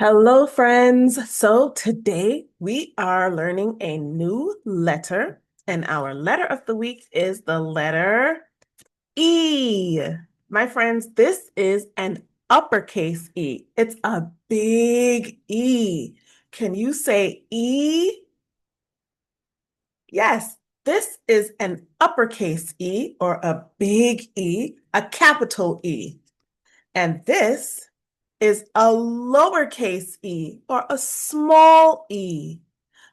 Hello, friends. So today we are learning a new letter, and our letter of the week is the letter E. My friends, this is an uppercase E. It's a big E. Can you say E? Yes, this is an uppercase E or a big E, a capital E. And this is a lowercase e or a small e.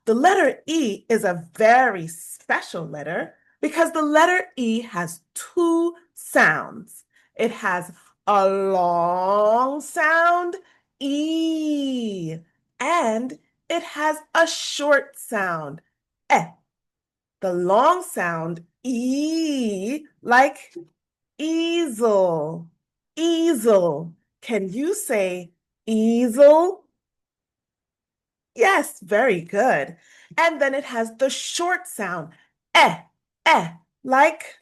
The letter E is a very special letter because the letter E has two sounds. It has a long sound, E, and it has a short sound, E. The long sound, E, like easel, easel. Can you say easel? Yes, very good. And then it has the short sound, eh, eh, like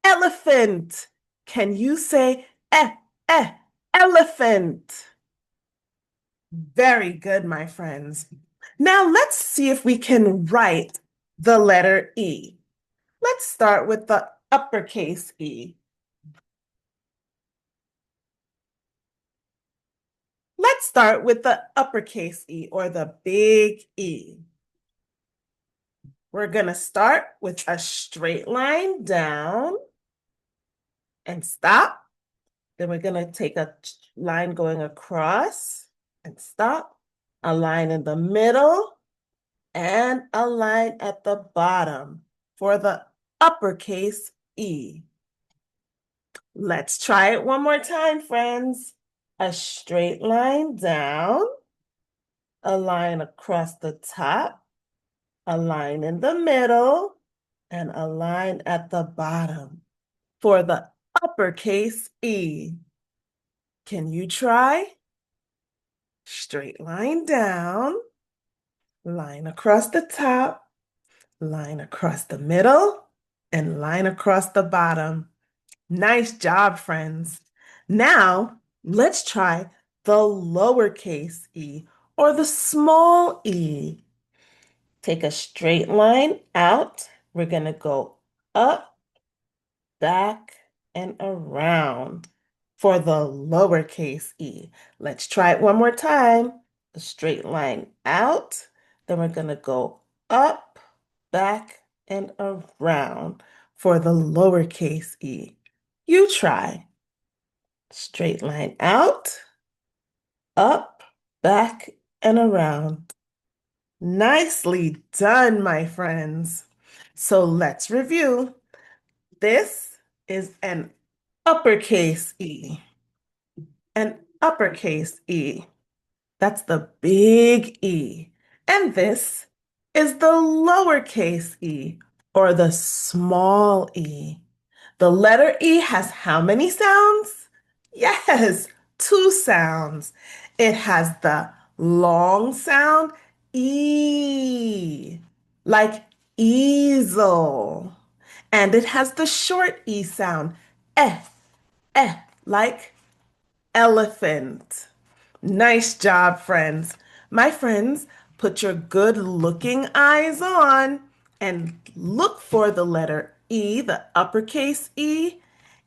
elephant. Can you say eh, elephant? Very good, my friends. Now let's see if we can write the letter E. Let's start with the uppercase E. Let's start with the uppercase E or the big E. We're going to start with a straight line down and stop. Then we're going to take a line going across and stop, a line in the middle, and a line at the bottom for the uppercase E. Let's try it one more time, friends. A straight line down, a line across the top, a line in the middle, and a line at the bottom for the uppercase E. Can you try? Straight line down, line across the top, line across the middle, and line across the bottom. Nice job, friends. Now, let's try the lowercase e or the small e. Take a straight line out. We're going to go up, back, and around for the lowercase e. Let's try it one more time. A straight line out. Then we're going to go up, back, and around for the lowercase e. You try. Straight line out, up, back, and around. Nicely done, my friends. So let's review. This is an uppercase E. An uppercase E. That's the big E. And this is the lowercase e or the small e. The letter E has how many sounds? Yes, two sounds. It has the long sound E, like easel. And it has the short E sound, eh, like elephant. Nice job, friends. My friends, put your good looking eyes on and look for the letter E, the uppercase E,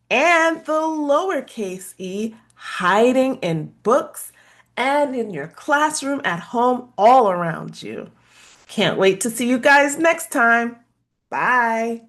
and the lowercase e hiding in books and in your classroom at home all around you. Can't wait to see you guys next time. Bye.